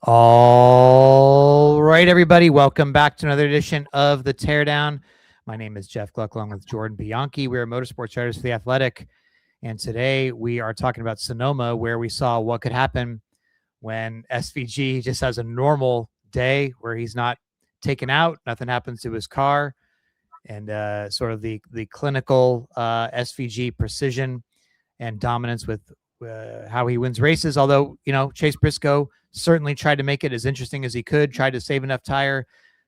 All right, everybody. Welcome back to another edition of The Teardown. My name is Jeff Gluck, along with Jordan Bianchi. We're motorsports writers for The Athletic. And today we are talking about Sonoma, where we saw what could happen when SVG just has a normal day where he's not taken out, nothing happens to his car, and sort of the clinical SVG precision and dominance with how he wins races. Although, Chase Briscoe certainly tried to make it as interesting as he could, tried to save enough tire,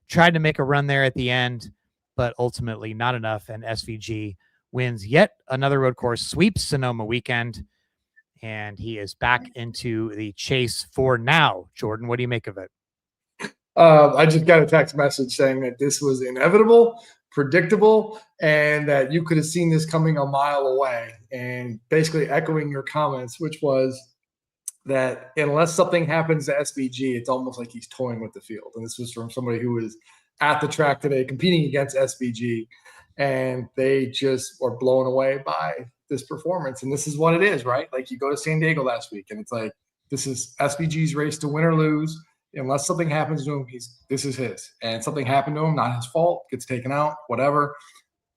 tried to make a run there at the end, but ultimately not enough. And SVG wins yet another road course, sweeps Sonoma weekend, and he is back into the chase for now. Jordan, what do you make of it? I just got a text message saying that this was inevitable, predictable, and that you could have seen this coming a mile away, and basically echoing your comments, which was that unless something happens to SVG, it's almost like he's toying with the field. And this was from somebody who was at the track today competing against SVG, and they just were blown away by this performance. And this is what it is, right? Like, you go to San Diego last week, and it's like, this is SVG's race to win or lose. Unless something happens to him, this is his. And something happened to him, not his fault, gets taken out, whatever.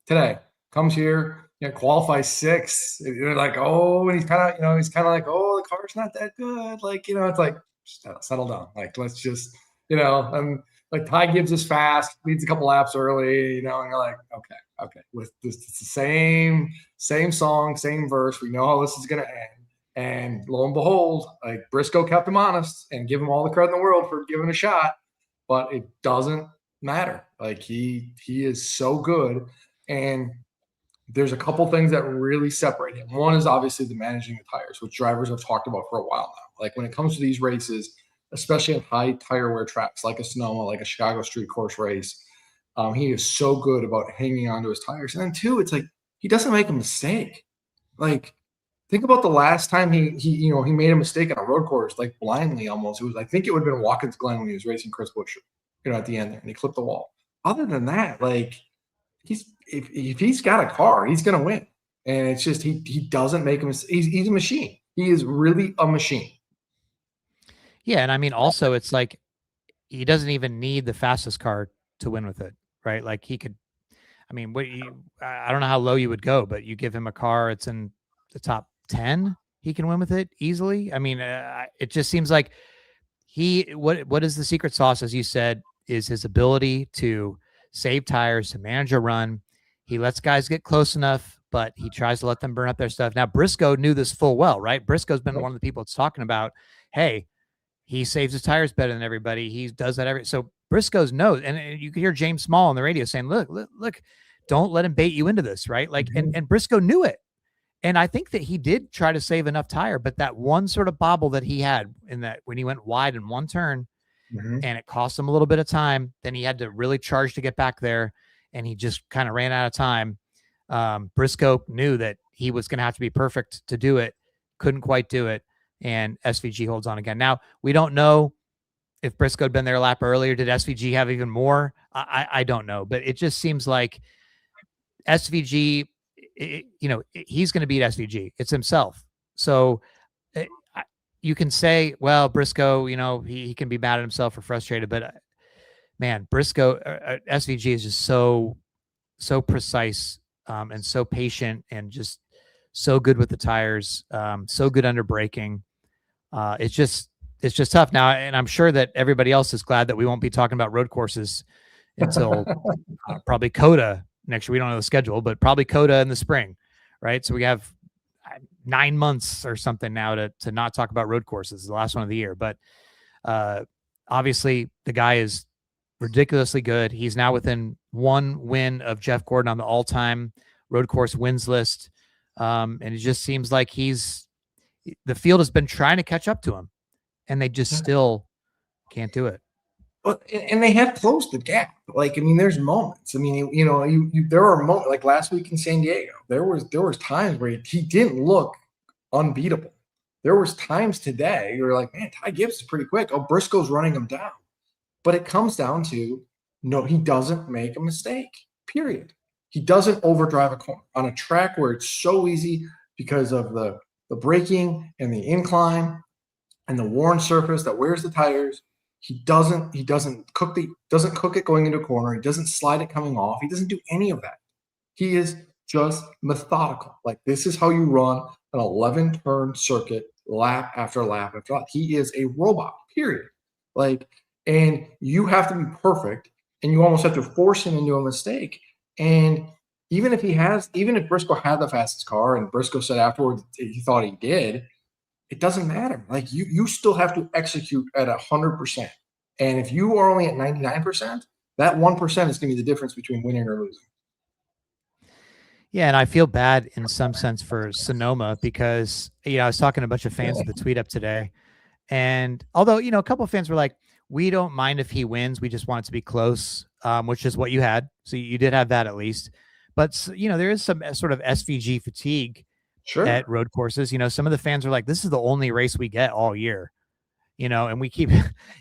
Today, comes here, qualifies sixth. You're like, oh, and he's kind of like, oh, the car's not that good. Like, it's like, settle down. Like, let's just, and like Ty Gibbs is fast, leads a couple laps early, and you're like, okay. With this, it's the same song, same verse. We know how this is going to end. And lo and behold, like, Briscoe kept him honest and give him all the credit in the world for giving a shot, but it doesn't matter. Like, he is so good. And there's a couple things that really separate him. One is obviously the managing the tires, which drivers have talked about for a while now. Like, when it comes to these races, especially in high tire wear tracks like a Sonoma, like a Chicago street course race, he is so good about hanging onto his tires. And then two, it's like, he doesn't make a mistake. Like, think about the last time he made a mistake on a road course, like blindly almost. It was, I think it would have been Watkins Glen when he was racing Chris Buescher, at the end there, and he clipped the wall. Other than that, like, if he's got a car, he's going to win. And it's just, he doesn't make a mistake. He's a machine. He is really a machine. Yeah, and I mean, also, it's like, he doesn't even need the fastest car to win with it, right? Like, he could, I mean, I don't know how low you would go, but you give him a car, it's in the top 10, he can win with it easily. I mean, it just seems like what is the secret sauce, as you said, is his ability to save tires, to manage a run. He lets guys get close enough, but he tries to let them burn up their stuff. Now, Briscoe knew this full well, right? Briscoe's been one of the people that's talking about, hey, he saves his tires better than everybody. He does that so Briscoe's knows, and you can hear James Small on the radio saying, look, don't let him bait you into this, right? Like, and Briscoe knew it. And I think that he did try to save enough tire, but that one sort of bobble that he had in that when he went wide in one turn, and it cost him a little bit of time, then he had to really charge to get back there, and he just kind of ran out of time. Briscoe knew that he was going to have to be perfect to do it, couldn't quite do it, and SVG holds on again. Now, we don't know if Briscoe had been there a lap earlier. Did SVG have even more? I don't know, but it just seems like SVG, he's going to beat SVG. It's himself. So you can say, well, Briscoe, he can be mad at himself or frustrated, but man, Briscoe, SVG is just so precise and so patient and just so good with the tires, so good under braking. It's just tough now. And I'm sure that everybody else is glad that we won't be talking about road courses until probably COTA next year. We don't know the schedule, but probably COTA in the spring, right? So we have 9 months or something now to not talk about road courses, the last one of the year. But obviously the guy is ridiculously good. He's now within one win of Jeff Gordon on the all-time road course wins list. And it just seems like the field has been trying to catch up to him, and they just still can't do it. Well, and they have closed the gap. Like, I mean, there's moments. I mean, there are moments like last week in San Diego. There was times where he didn't look unbeatable. There was times today you were like, man, Ty Gibbs is pretty quick. Oh, Briscoe's running him down. But it comes down to, no, he doesn't make a mistake, period. He doesn't overdrive a corner on a track where it's so easy because of the braking and the incline and the worn surface that wears the tires. He doesn't cook it going into a corner. He doesn't slide it coming off. He doesn't do any of that. He is just methodical. Like, this is how you run an 11 turn circuit, lap after lap after lap. He is a robot, period. Like, and you have to be perfect, and you almost have to force him into a mistake. And even if Briscoe had the fastest car, and Briscoe said afterwards he thought he did, it doesn't matter. Like, you still have to execute at 100%. And if you are only at 99%, that 1% is going to be the difference between winning or losing. Yeah, and I feel bad in some sense for Sonoma because I was talking to a bunch of fans of the tweet up today, and although a couple of fans were like, "We don't mind if he wins, we just want it to be close," which is what you had. So you did have that at least, but there is some sort of SVG fatigue at road courses. Some of the fans are like, "This is the only race we get all year," and we keep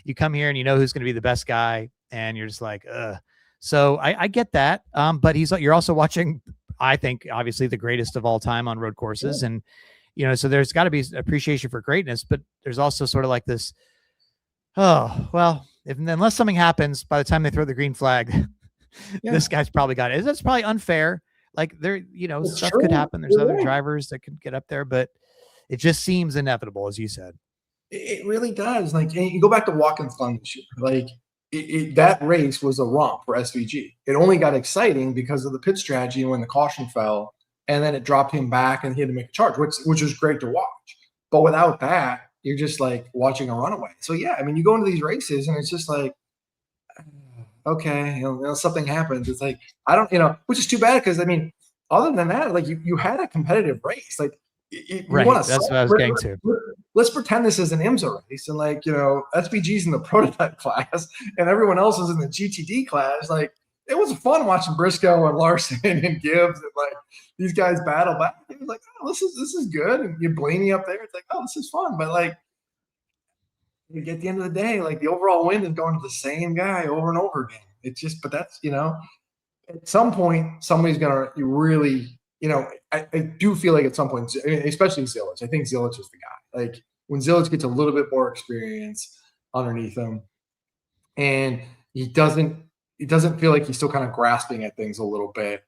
you come here and who's going to be the best guy, and you're just like, ugh. So I get that, but you're also watching, I think, obviously the greatest of all time on road courses. And, so there's got to be appreciation for greatness, but there's also sort of like this, oh, well, unless something happens by the time they throw the green flag, this guy's probably got it. That's probably unfair. Like, stuff could happen. There's other drivers that could get up there, but it just seems inevitable, as you said. It really does. Like, and you go back to Watkins Glen this year, like, that race was a romp for SVG. It only got exciting because of the pit strategy when the caution fell, and then it dropped him back and he had to make a charge, which was great to watch. But without that, you're just like watching a runaway. So yeah, I mean, you go into these races and it's just like, okay, something happens. It's like, I don't, which is too bad because, I mean, other than that, like, you had a competitive race. Like, right. That's what I was getting to. Let's pretend this is an IMSA race, and SVG's in the prototype class and everyone else is in the GTD class. Like, it was fun watching Briscoe and Larson and Gibbs and like these guys battle back. It was like, oh, this is good. And you Blaney up there. It's like, oh, this is fun. But like, at the end of the day, like, the overall win is going to the same guy over and over again. It's just, but that's, at some point somebody's gonna really. I do feel like at some point, especially Zilich, I think Zilich is the guy. Like, when Zilich gets a little bit more experience underneath him, and he doesn't feel like he's still kind of grasping at things a little bit.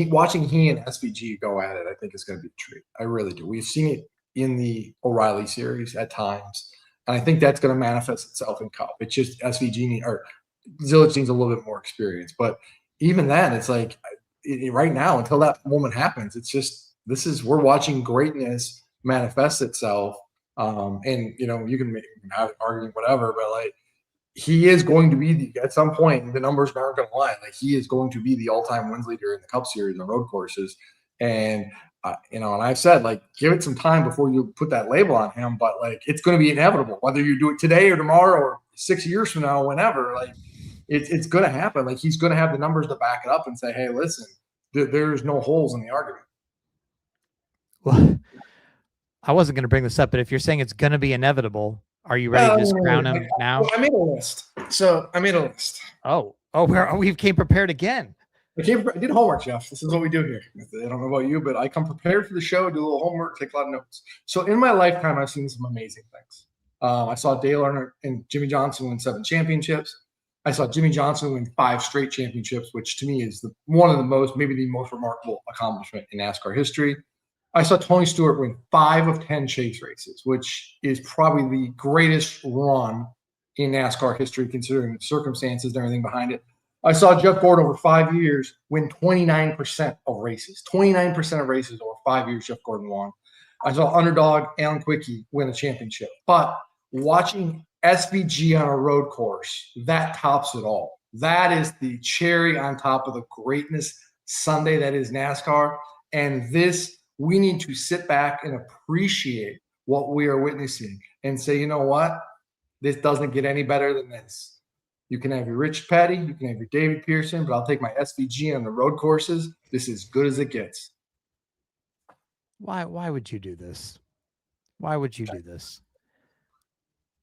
Watching he and SVG go at it, I think, is going to be a treat. I really do. We've seen it in the O'Reilly series at times, and I think that's going to manifest itself in Cup. It's just SVG or Zilich needs a little bit more experience, but even then, it's like, right now, until that moment happens, it's just, we're watching greatness manifest itself. And you can have an argument, whatever, but like, he is going to be at some point, the numbers aren't going to lie. Like, he is going to be the all-time wins leader in the Cup Series on road courses. And and I've said, like, give it some time before you put that label on him, but like, it's going to be inevitable, whether you do it today or tomorrow or 6 years from now, whenever. Like, it's going to happen. Like, he's going to have the numbers to back it up and say, hey, listen, there's no holes in the argument. Well, I wasn't going to bring this up, but if you're saying it's going to be inevitable, are you ready to just crown him now? I made a list. Oh, we came prepared again. I did homework, Jeff. This is what we do here. I don't know about you, but I come prepared for the show, do a little homework, take a lot of notes. So in my lifetime, I've seen some amazing things. I saw Dale Earnhardt and Jimmy Johnson win 7 championships. I saw Jimmy Johnson win 5 straight championships, which to me is maybe the most remarkable accomplishment in NASCAR history. I saw Tony Stewart win 5 of 10 chase races, which is probably the greatest run in NASCAR history, considering the circumstances and everything behind it. I saw Jeff Gordon over 5 years win 29% of races. 29% of races over 5 years, Jeff Gordon won. I saw underdog Alan Quickie win a championship. But watching SVG on a road course, that tops it all. That is the cherry on top of the greatness Sunday that is NASCAR. And we need to sit back and appreciate what we are witnessing and say, you know what? This doesn't get any better than this. You can have your Rich Petty, you can have your David Pearson, but I'll take my SVG on the road courses. This is as good as it gets. Why would you do this? Why would you do this?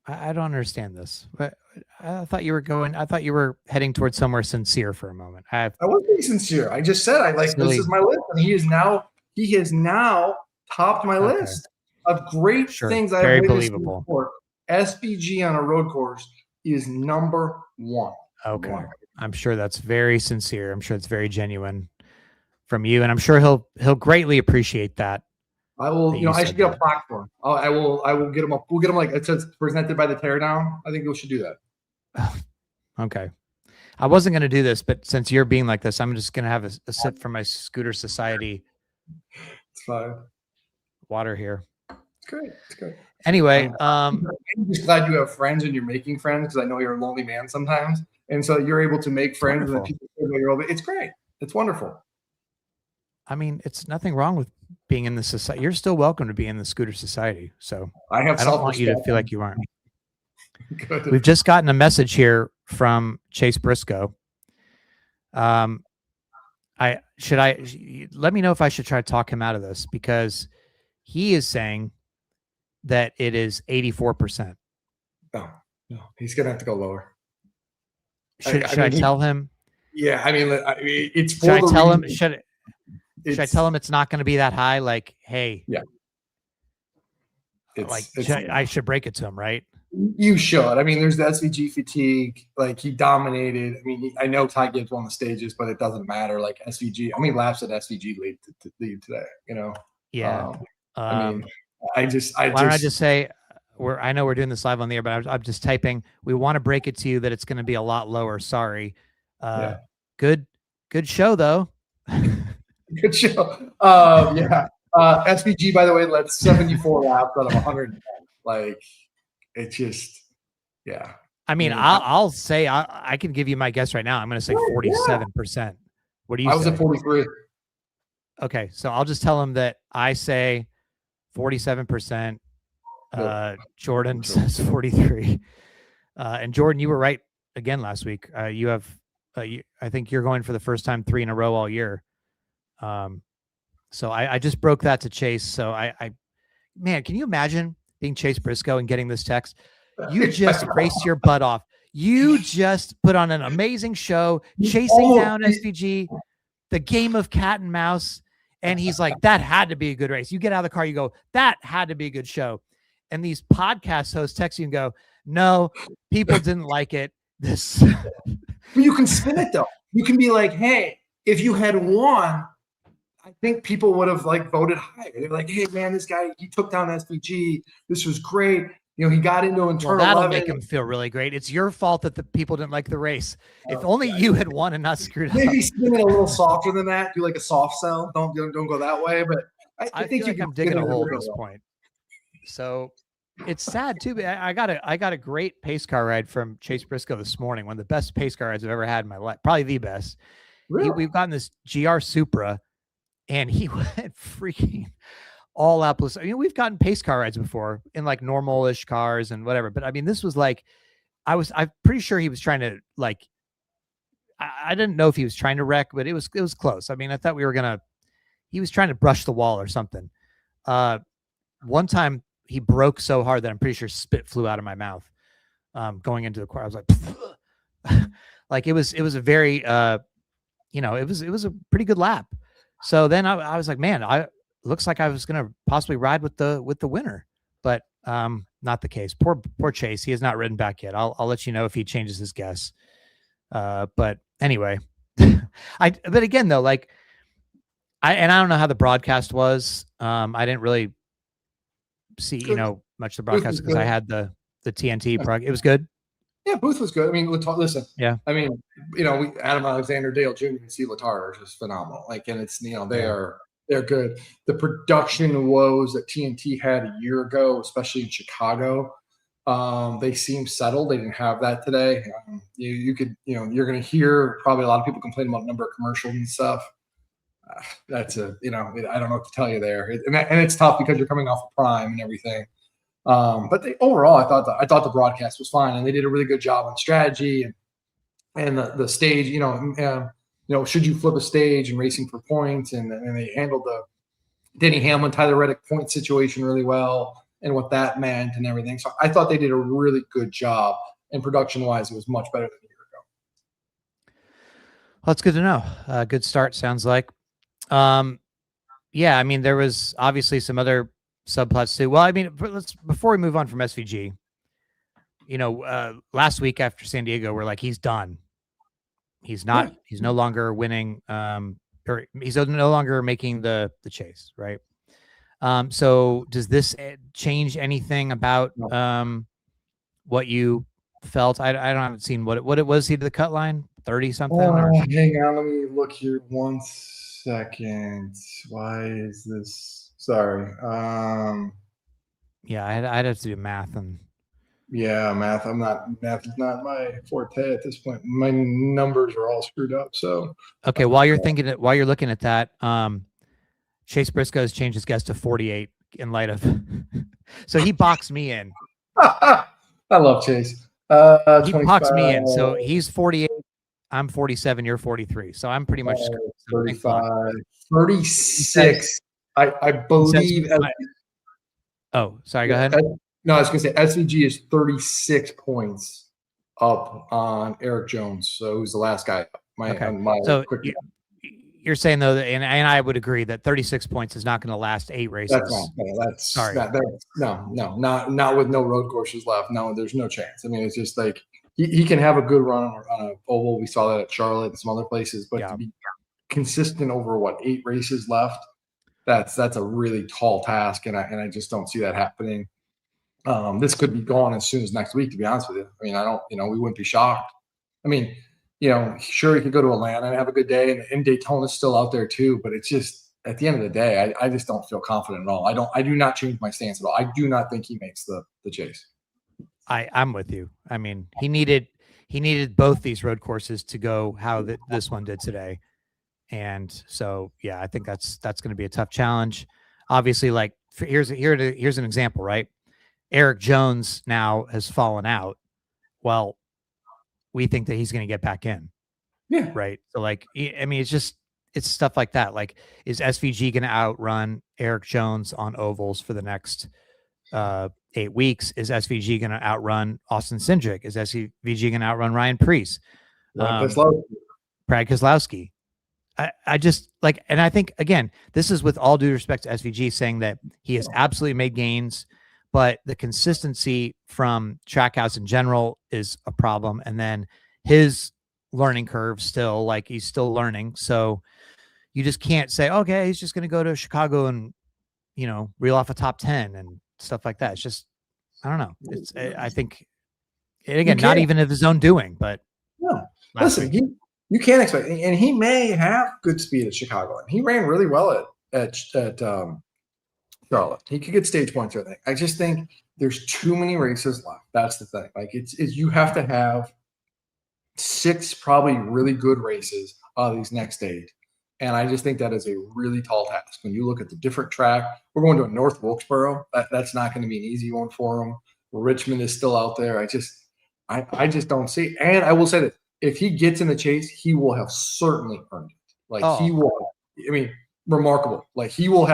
I don't understand this. But I thought you were heading towards somewhere sincere for a moment. I wasn't being sincere. I just said this is my list, and he has now topped my list of great things I've very witnessed believable. Before. SVG on a road course is number one. Okay. I'm sure that's very sincere. I'm sure it's very genuine from you, and I'm sure he'll greatly appreciate that. I will, I should get a plaque for him. I will get him up. We'll get him like it says presented by the Teardown. I think we should do that. Okay. I wasn't going to do this, but since you're being like this, I'm just going to have a sip from my Scooter Society. It's fine. Water here. It's great. It's great. Anyway, I'm just glad you have friends and you're making friends, because I know you're a lonely man sometimes, and so you're able to make friends and people. It's great. It's wonderful. I mean, it's nothing wrong with being in the society. You're still welcome to be in the Scooter Society. So I don't want you to feel like you aren't. We've just gotten a message here from Chase Briscoe. Let me know if I should try to talk him out of this, because he is saying that it is 84%. No, he's gonna have to go lower. Should I tell him? Yeah, I mean, it's. Should I tell him? Should I tell him it's not going to be that high? Like, hey, yeah. I should break it to him, right? You should. I mean, there's the SVG fatigue. Like, he dominated. I mean, I know Ty Gibbs won the stages, but it doesn't matter. Like, SVG. How many laps did SVG lead today? Yeah. I mean, why don't I just say, I know we're doing this live on the air, but I'm just typing. We want to break it to you that it's going to be a lot lower. Sorry. Good show though. Good show. Yeah. SVG, by the way, led 74 laps out of 110. Like, it's just, yeah. I mean, I'll say I can give you my guess right now. I'm going to say 47%. What do you say? I was at 43. Okay, so I'll just tell him that I say 47%. Jordan says 43. And Jordan, you were right again last week. You have, I think you're going for the first time 3 in a row all year. So I just broke that to Chase. So man, can you imagine being Chase Briscoe and getting this text? You just raced your butt off. You just put on an amazing show, chasing down SVG, the game of cat and mouse. And he's like, that had to be a good race. You get out of the car, you go, that had to be a good show. And these podcast hosts text you and go, no, people didn't like it. This. But you can spin it though. You can be like, hey, if you had won, I think people would have voted higher. They're like, hey man, this guy, he took down SVG. This was great. He got into an turn. That'll make him feel really great. It's your fault that the people didn't like the race. If only you had won and not screwed up. Maybe spin it a little softer than that. Do like a soft sell. Don't go that way. But I think feel like I'm digging a hole at this point. So it's sad too. I got a great pace car ride from Chase Briscoe this morning. One of the best pace car rides I've ever had in my life. Probably the best. Really? We've gotten this GR Supra, and he went freaking all out. I mean, we've gotten pace car rides before in normal-ish cars and whatever. But I mean, this was I'm pretty sure he was trying to I didn't know if he was trying to wreck, but it was close. I mean, I thought he was trying to brush the wall or something. One time he broke so hard that I'm pretty sure spit flew out of my mouth. Going into the car, I was like, it was a very, it was a pretty good lap. So then I was like, man, looks like I was going to possibly ride with the winner, but not the case. Poor Chase. He has not ridden back yet. I'll let you know if he changes his guess. But anyway, but again though, I don't know how the broadcast was. I didn't really see, much of the broadcast because I had the TNT prog. It was good. Yeah, Booth was good. I mean, listen. Yeah. I mean, Adam Alexander, Dale Jr., and Steve Letarte are just phenomenal. And it's they're good. The production woes that TNT had a year ago, especially in Chicago, they seem settled. They didn't have that today. You're going to hear probably a lot of people complain about the number of commercials and stuff. That's I don't know what to tell you there. And it's tough because you're coming off of Prime and everything. But overall, I thought the broadcast was fine, and they did a really good job on strategy and the stage. Should you flip a stage and racing for points, and they handled the Denny Hamlin, Tyler Reddick point situation really well, and what that meant and everything. So I thought they did a really good job, and production wise, it was much better than a year ago. Well, that's good to know. Good start, sounds like. Yeah, I mean, there was obviously some other subplots too. Well, I mean, before we move on from SVG, last week after San Diego, we're like, he's done. He's not. Yeah. He's no longer winning. Or he's no longer making the chase, right? So does this change anything about what you felt? I haven't seen what it was. He to the cut line 30 something or hang on, let me look here 1 second. Why is this? Sorry. yeah, I'd have to do math and Yeah, math. Math is not my forte at this point. My numbers are all screwed up. So okay. While you're looking at that, Chase Briscoe has changed his guess to 48 in light of, so he boxed me in. I love Chase. He boxed me in. So he's 48. I'm 47. You're 43. So I'm pretty much 35, 36. I believe. Oh, sorry. Go ahead. No, I was going to say SVG is 36 points up on Eric Jones. So who's the last guy? So you're saying though, and I would agree that 36 points is not going to last 8 races. Not with no road courses left. No, there's no chance. I mean, it's just like he can have a good run on an oval. We saw that at Charlotte and some other places, but to be consistent over 8 races left, that's a really tall task, and I just don't see that happening. This could be gone as soon as next week, to be honest with you. I mean, we wouldn't be shocked. I mean, sure, he could go to Atlanta and have a good day, and Daytona's still out there too, but it's just, at the end of the day, I just don't feel confident at all. I do not change my stance at all. I do not think he makes the chase. I'm with you. I mean, he needed both these road courses to go how this one did today. And so, yeah, I think that's going to be a tough challenge. Obviously, like here's an example, right? Eric Jones now has fallen out. Well, we think that he's going to get back in. Yeah. Right. So like, I mean, it's stuff like that. Like, is SVG going to outrun Eric Jones on ovals for the next 8 weeks? Is SVG going to outrun Austin Cindric? Is SVG going to outrun Ryan Preece? Brad Keselowski. I just like, and I think, again, this is with all due respect to SVG, saying that he has absolutely made gains, but the consistency from Trackhouse in general is a problem. And then his learning curve still, like, he's still learning. So you just can't say, okay, he's just going to go to Chicago and, reel off a top 10 and stuff like that. It's just, I don't know. It's, I think, again, not even of his own doing, but no. Listen, you can't expect, and he may have good speed at Chicago, and he ran really well at Charlotte. He could get stage points, I think. I just think there's too many races left. That's the thing. Like, it's you have to have 6 probably really good races on these next 8. And I just think that is a really tall task. When you look at the different track, we're going to a North Wilkesboro. That's not going to be an easy one for him. Richmond is still out there. I just don't see. And I will say that if he gets in the chase, he will have certainly earned it. He will. I mean, remarkable. Like, he will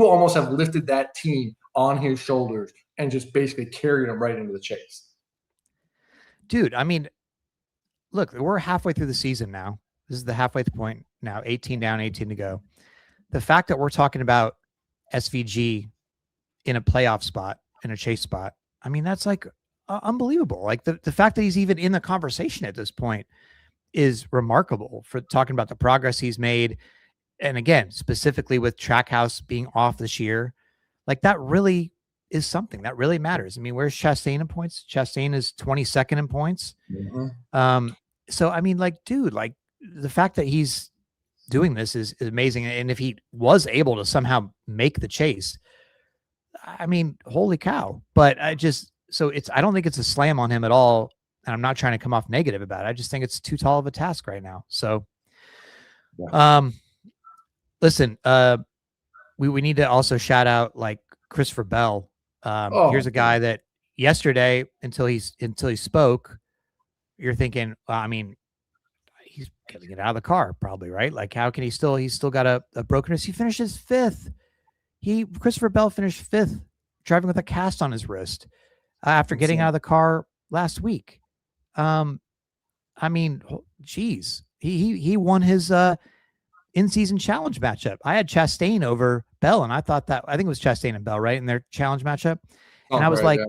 almost have lifted that team on his shoulders and just basically carried them right into the chase. Dude, I mean, look, we're halfway through the season now. This is the halfway point now, 18 down, 18 to go. The fact that we're talking about SVG in a playoff spot, in a chase spot, I mean, that's like unbelievable. Like, the fact that he's even in the conversation at this point is remarkable, for talking about the progress he's made. And again, specifically with Trackhouse being off this year, like, that really is something that really matters. I mean, where's Chastain in points? Chastain is 22nd in points. Mm-hmm. So, I mean, like, dude, like, the fact that he's doing this is amazing. And if he was able to somehow make the chase, I mean, holy cow. But I don't think it's a slam on him at all. And I'm not trying to come off negative about it. I just think it's too tall of a task right now. So, listen, we need to also shout out, like, Christopher Bell. Here's a guy that yesterday, until he spoke, you're thinking, well, I mean, he's going to get out of the car probably, right? Like, how can he's still got a broken wrist. He finishes 5th. Christopher Bell finished 5th, driving with a cast on his wrist after getting out of the car last week. I mean, geez, he won his in-season challenge matchup. I had Chastain over Bell, and I think it was Chastain and Bell, right, in their challenge matchup. And I was like,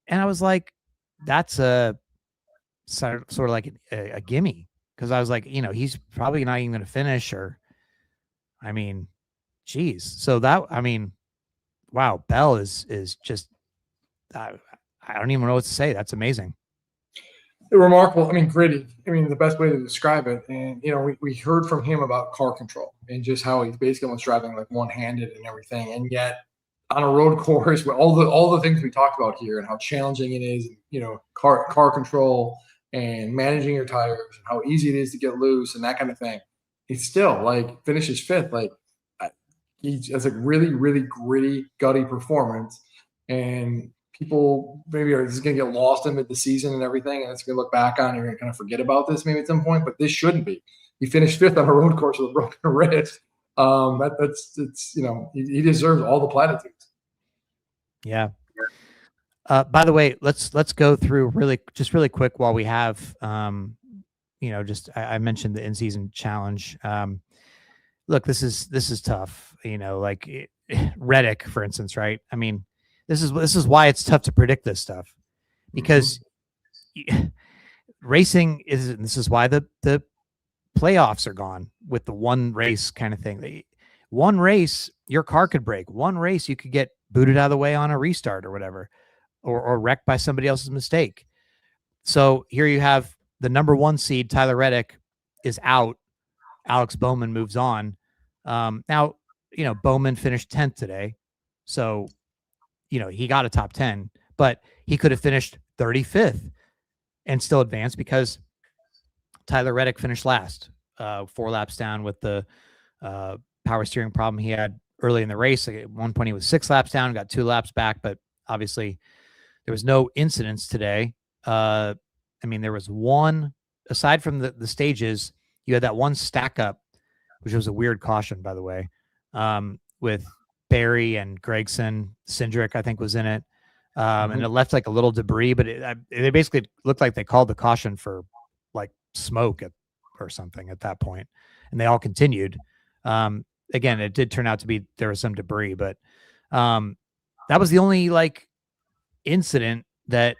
And I was like, that's a sort of like a gimme, because I was like, he's probably not even going to finish, or I mean, geez. So that, I mean, wow, Bell is just, I don't even know what to say. That's amazing. Remarkable. I mean, gritty. I mean, the best way to describe it. And we heard from him about car control and just how he's basically almost driving like one-handed and everything. And yet, on a road course, with all the things we talked about here and how challenging it is, car control and managing your tires and how easy it is to get loose and that kind of thing. He still like finishes fifth. Like he has a really, really gritty, gutty performance, and people maybe are just going to get lost in the season and everything, and it's going to look back on. You're going to kind of forget about this maybe at some point, but this shouldn't be. He finished fifth on a road course with a broken wrist. He deserves all the platitudes. Yeah. By the way, let's go through really quick while we have, I mentioned the in-season challenge. Look, this is tough. Like Reddick, for instance, right? I mean, this is why it's tough to predict this stuff, because racing is, and this is why the playoffs are gone with the one race kind of thing. One race, your car could break. One race, you could get booted out of the way on a restart or whatever, or wrecked by somebody else's mistake. So here you have the number 1 seed, Tyler Reddick, is out. Alex Bowman moves on. Now, Bowman finished 10th today. So, he got a top 10, but he could have finished 35th and still advanced, because Tyler Reddick finished last, 4 laps down with the power steering problem he had early in the race. At one point, he was 6 laps down, got 2 laps back, but obviously there was no incidents today. I mean, there was one, aside from the stages, you had that one stack up, which was a weird caution, by the way, with Barry and Gregson. Cindric, I think, was in it. And it left like a little debris, but it basically looked like they called the caution for like smoke or something at that point, and they all continued. Again, it did turn out to be, there was some debris, but that was the only like incident that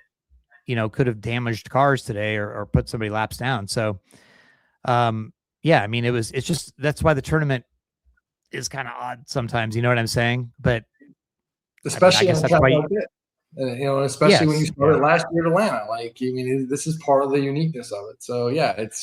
could have damaged cars today, or put somebody laps down. So yeah, I mean, it's just, that's why the tournament is kind of odd sometimes, you know what I'm saying? But especially I guess that's why like it. Especially when you started last year at Atlanta. Like, I mean, this is part of the uniqueness of it. So yeah, it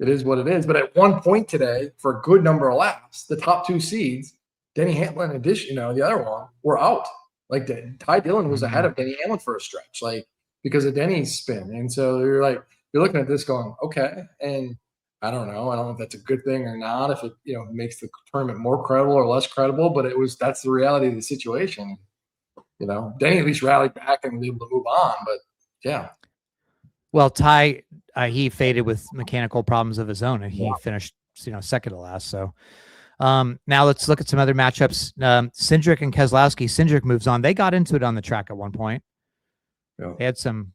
is what it is. But at one point today, for a good number of laps, the top 2 seeds, Denny Hamlin, the other one, were out. Like Ty Dillon was ahead of Denny Hamlin for a stretch, like because of Denny's spin. And so you're looking at this going, okay. And I don't know if that's a good thing or not, if it, makes the tournament more credible or less credible, but that's the reality of the situation. Denny at least rallied back and was able to move on, but yeah. Well, Ty, he faded with mechanical problems of his own, and he finished, second to last. So now let's look at some other matchups. Cindric and Keselowski. Cindric moves on. They got into it on the track at one point. Yeah. They had some,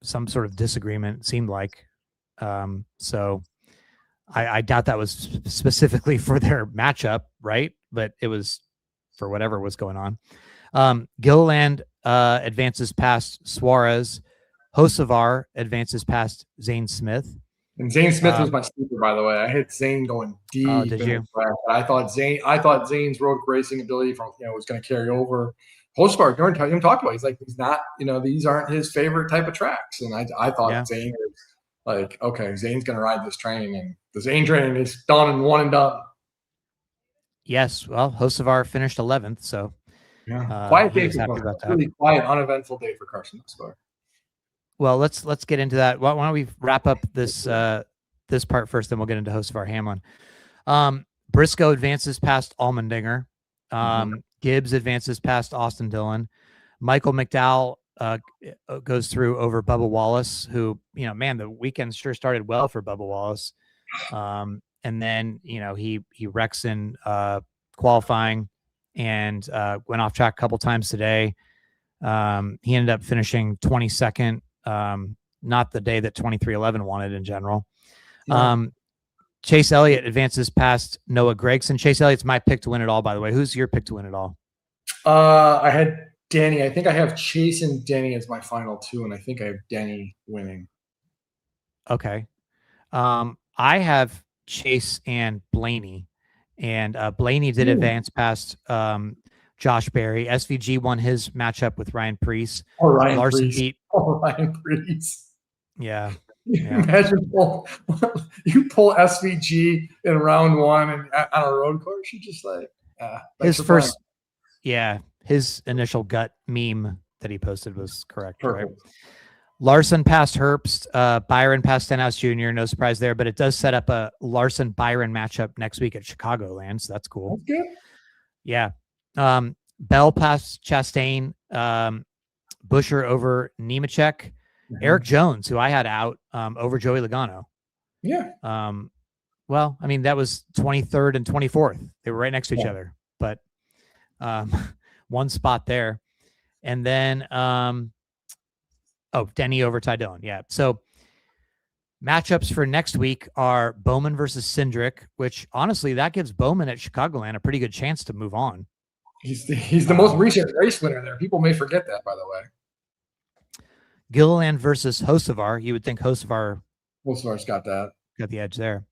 some sort of disagreement, it seemed like. So I doubt that was specifically for their matchup, right? But it was for whatever was going on. Gilliland advances past Suarez. Hocevar advances past Zane Smith. And Zane Smith was my sleeper, by the way. I hit Zane going deep. Oh, did you? I thought Zane's road racing ability was going to carry over. Hocevar, him talk about, he's not, these aren't his favorite type of tracks. And I thought Zane was like, okay, Zane's going to ride this train, and the Zane train is done and one and done. Yes, well, Hocevar finished 11th, so quiet day for Carson. Really quiet, uneventful day for Carson thus far. Well, let's get into that. Why don't we wrap up this this part first, then we'll get into Hocevar Hamlin. Briscoe advances past Allmendinger. Gibbs advances past Austin Dillon. Michael McDowell goes through over Bubba Wallace, who, man, the weekend sure started well for Bubba Wallace. And then, he wrecks in qualifying and went off track a couple times today. He ended up finishing 22nd, not the day that 2311 wanted in general. Yeah. Chase Elliott advances past Noah Gragson. Chase Elliott's my pick to win it all, by the way. Who's your pick to win it all? I had Danny. I think I have Chase and Denny as my final two, and I think I have Denny winning. Okay. I have Chase and Blaney, and Blaney did advance past Josh Berry. SVG won his matchup with Ryan Preece. Or Ryan Larson Preece. beat. Oh, Ryan Preece. Yeah. Imagine you pull SVG in round one and on a road course, you just like his first, his initial gut meme that he posted was correct. Perfect. Right? Larson passed Herbst, Byron passed Stenhouse Jr. No surprise there, but it does set up a Larson Byron matchup next week at Chicagoland, so that's cool. That's good. Yeah. Bell passed Chastain, Buescher over Nemechek, Eric Jones, who I had out over Joey Logano. Yeah. Well, I mean, that was 23rd and 24th. They were right next to each other, but one spot there. And then, Denny over Ty Dillon. Yeah. So matchups for next week are Bowman versus Cindric, which honestly, that gives Bowman at Chicagoland a pretty good chance to move on. He's the most recent race winner there. People may forget that, by the way. Gilliland versus Hocevar. You would think Hocevar's got the edge there.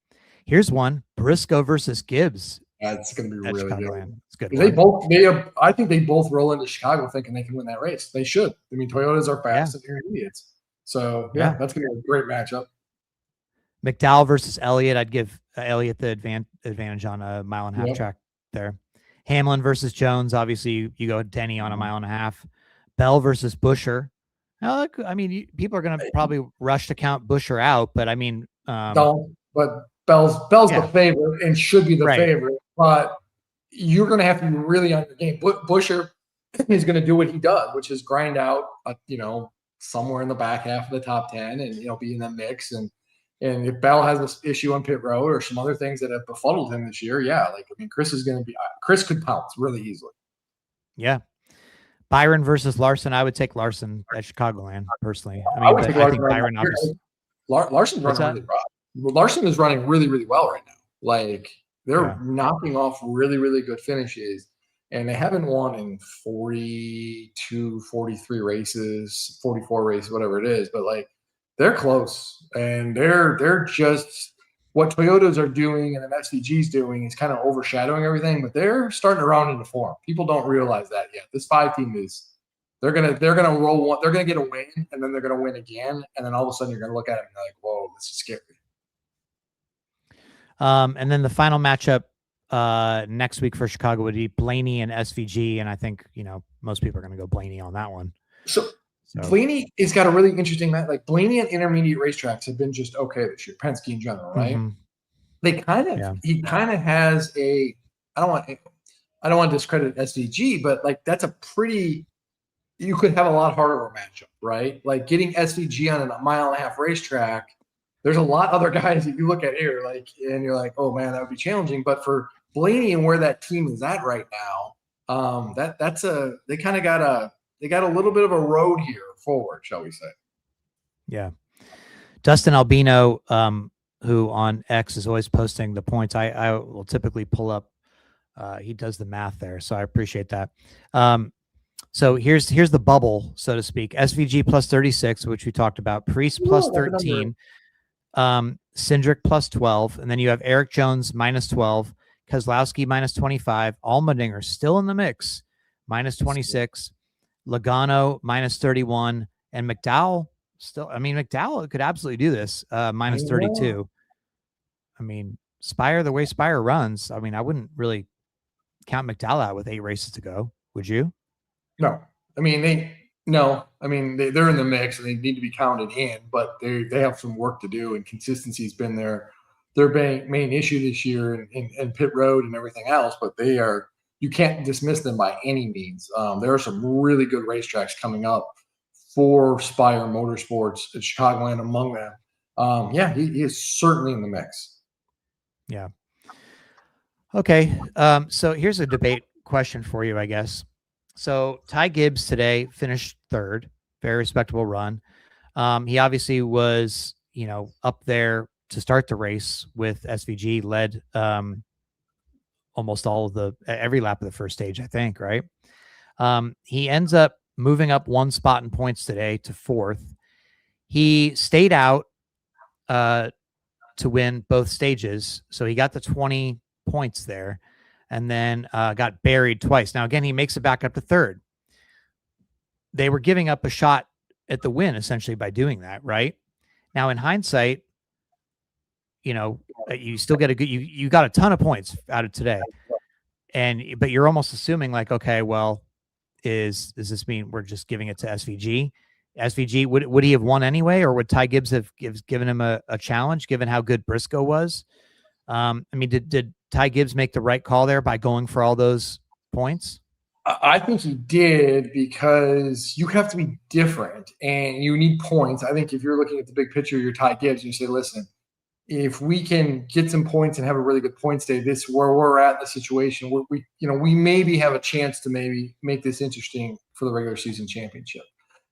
Here's one: Briscoe versus Gibbs. That's going to be really good. It's good. I think they both roll into Chicago thinking they can win that race. They should. I mean, Toyotas are fast and intermediates. So that's going to be a great matchup. McDowell versus Elliott. I'd give Elliott the advantage on a mile and a half track there. Hamlin versus Jones. Obviously, you go Denny on a mile and a half. Bell versus Buescher. Now, I mean, people are going to probably rush to count Buescher out, but I mean, but Bell's the favorite and should be the favorite. But you're going to have to be really on your game. Buescher is going to do what he does, which is grind out, somewhere in the back half of the top 10 and, be in the mix. And if Bell has this issue on pit road or some other things that have befuddled him this year, Chris could pounce really easily. Yeah. Byron versus Larson. I would take Larson at Chicagoland personally. I think Byron obviously. Larson's running really well. Larson is running really, really well right now. Like they're knocking off really, really good finishes. And they haven't won in 42, 43 races, 44 races, whatever it is. But like they're close. And they're just what Toyotas are doing and then SVG's doing is kind of overshadowing everything. But they're starting to round into form. People don't realize that yet. This 5 team is they're gonna roll one, they're gonna get a win, and then they're gonna win again, and then all of a sudden you're gonna look at it and be like, whoa, this is scary. And then the final matchup next week for Chicago would be Blaney and SVG, and I think most people are going to go Blaney on that one. So Blaney has got a really interesting match. Like Blaney at intermediate racetracks have been just okay this year, Penske in general, right? Mm-hmm. He kind of has a. I don't want to discredit SVG, but like that's a pretty. You could have a lot harder of a matchup, right? Like getting SVG on a mile and a half racetrack. There's a lot of other guys that you look at here, and you're like, oh man, that would be challenging. But for Blaney and where that team is at right now, they got a little bit of a road here forward, shall we say? Yeah, Dustin Albino, who on X is always posting the points. I will typically pull up. He does the math there, so I appreciate that. So here's the bubble, so to speak. SVG plus 36, which we talked about. Preece plus 13. Cindric plus 12, and then you have Eric Jones minus 12, Keselowski minus 25, Allmendinger still in the mix minus 26, Logano minus 31, and McDowell still. I mean, McDowell could absolutely do this minus 32. I mean, Spire, the way Spire runs, I mean, I wouldn't really count McDowell out with 8 races to go. Would you? No, I mean they're in the mix and they need to be counted in, but they have some work to do, and consistency has been their main issue this year in pit road and everything else. But you can't dismiss them by any means. There are some really good racetracks coming up for Spire Motorsports at Chicagoland among them. He is certainly in the mix. Yeah. Okay. So here's a debate question for you, I guess. So Ty Gibbs today finished 3rd, very respectable run. He obviously was, up there to start the race with SVG, led almost every lap of the first stage, I think, right? He ends up moving up one spot in points today to fourth. He stayed out to win both stages, so he got the 20 points there, and then got buried twice. Now, again, he makes it back up to third. They were giving up a shot at the win essentially by doing that, right? Now, in hindsight, you still get you got a ton of points out of today, but you're almost assuming like, okay, well, does this mean we're just giving it to SVG? SVG would he have won anyway, or would Ty Gibbs have given him a challenge given how good Briscoe was? I mean, did Ty Gibbs make the right call there by going for all those points? I think he did, because you have to be different and you need points. I think if you're looking at the big picture, you're Ty Gibbs, and you say, listen, if we can get some points and have a really good points day, this where we're at in the situation where we maybe have a chance to maybe make this interesting for the regular season championship.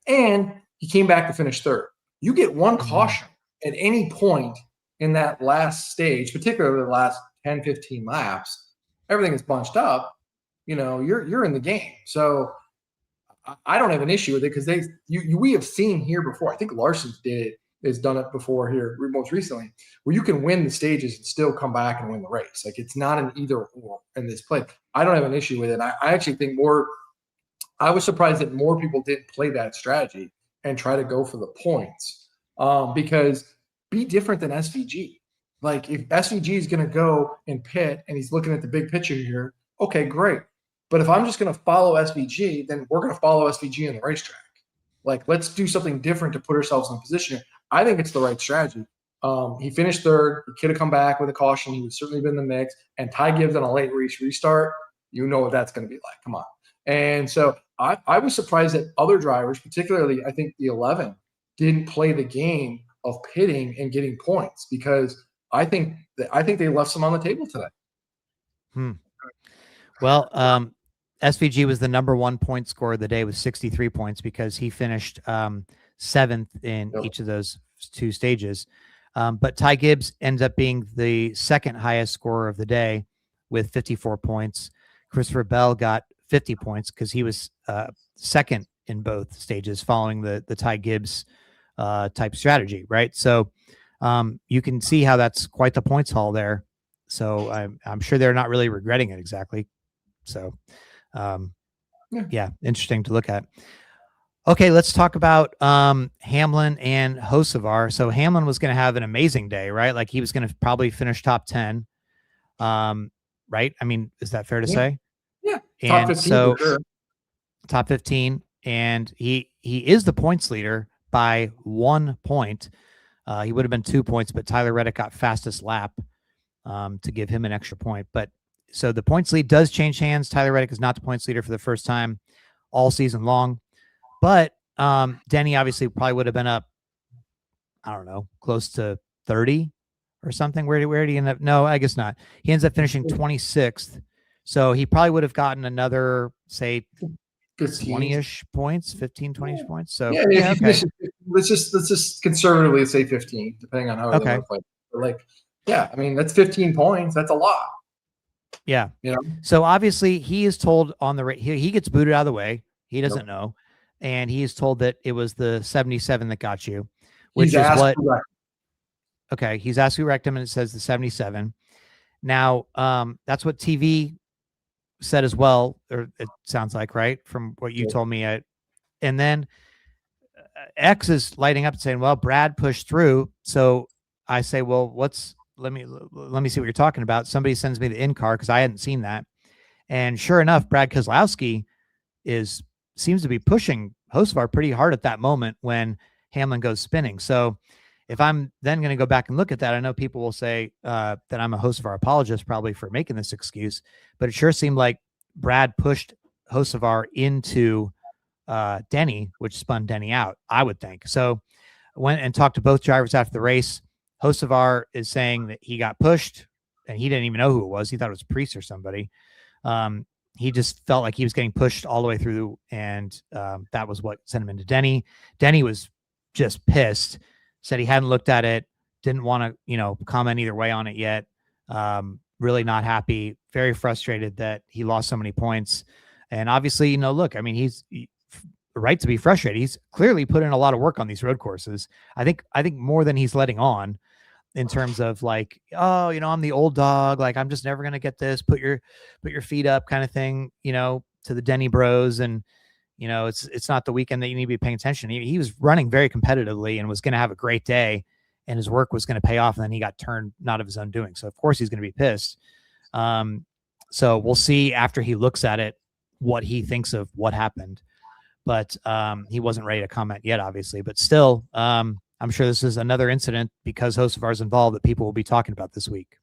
And he came back to finish third. You get one caution at any point in that last stage, particularly the last 10, 15 laps, everything is bunched up. You're in the game. So I don't have an issue with it, because we have seen here before. I think Larson has done it before here most recently, where you can win the stages and still come back and win the race. Like, it's not an either or in this play. I don't have an issue with it. I actually think I was surprised that more people didn't play that strategy and try to go for the points, because be different than SVG. Like, if SVG is going to go and pit and he's looking at the big picture here, okay, great. But if I'm just going to follow SVG, then we're going to follow SVG in the racetrack. Like, let's do something different to put ourselves in a position. I think it's the right strategy. He finished third. He could have come back with a caution. He would certainly been in the mix. And Ty Gibbs on a late restart, you know what that's going to be like. Come on. And so I was surprised that other drivers, particularly I think the 11, didn't play the game of pitting and getting points, because I think they left some on the table today. Well, SVG was the number one point scorer of the day with 63 points, because he finished seventh in each of those two stages. But Ty Gibbs ends up being the second highest scorer of the day with 54 points. Christopher Bell got 50 points because he was second in both stages, following the Ty Gibbs type strategy, right? So you can see how that's quite the points haul there. So I'm sure they're not really regretting it exactly. So yeah, interesting to look at. Okay, let's talk about Hamlin and Hocevar. So Hamlin was going to have an amazing day, right? Like, he was going to probably finish top 10. Right? I mean, is that fair to say? Yeah. Top 15. So sure. Top 15, and he is the points leader by 1 point. He would have been 2 points, but Tyler Reddick got fastest lap to give him an extra point. But so the points lead does change hands. Tyler Reddick is not the points leader for the first time all season long. But Denny obviously probably would have been up, I don't know, close to 30 or something. Where did he end up? No, I guess not. He ends up finishing 26th. So he probably would have gotten another, say, 20-ish points, 15, 20-ish points. So yeah, okay. Let's just conservatively say 15, depending on how they want to play. But like, yeah, I mean, that's 15 points. That's a lot. Yeah. So obviously he is told on the he gets booted out of the way. He doesn't know. And he is told that it was the 77 that got you, which is what. Okay. He's asked who wrecked him, and it says the 77. Now, that's what TV said as well, or it sounds like, right? From what you told me. And then X is lighting up and saying, well, Brad pushed through. So I say, well, let me see what you're talking about. Somebody sends me the in-car, because I hadn't seen that. And sure enough, Brad Keselowski seems to be pushing Hocevar pretty hard at that moment when Hamlin goes spinning. So if I'm then going to go back and look at that, I know people will say that I'm a Hocevar apologist probably for making this excuse, but it sure seemed like Brad pushed Hocevar into Denny, which spun Denny out, I would think. So went and talked to both drivers after the race. Hocevar is saying that he got pushed, and he didn't even know who it was. He thought it was Priest or somebody. He just felt like he was getting pushed all the way through, and that was what sent him into Denny. Denny was just pissed, said he hadn't looked at it, didn't want to, comment either way on it yet. Really not happy, very frustrated that he lost so many points. And obviously, look, I mean, he's right to be frustrated. He's clearly put in a lot of work on these road courses. I think more than he's letting on, in terms of like, oh, I'm the old dog, like I'm just never gonna get this. Put your feet up, kind of thing, to the Denny Bros. And it's not the weekend that you need to be paying attention. He was running very competitively and was going to have a great day, and his work was going to pay off. And then he got turned not of his own doing. So of course he's going to be pissed. So we'll see after he looks at it what he thinks of what happened. But he wasn't ready to comment yet, obviously. But still, I'm sure this is another incident, because Hocevar's involved, that people will be talking about this week.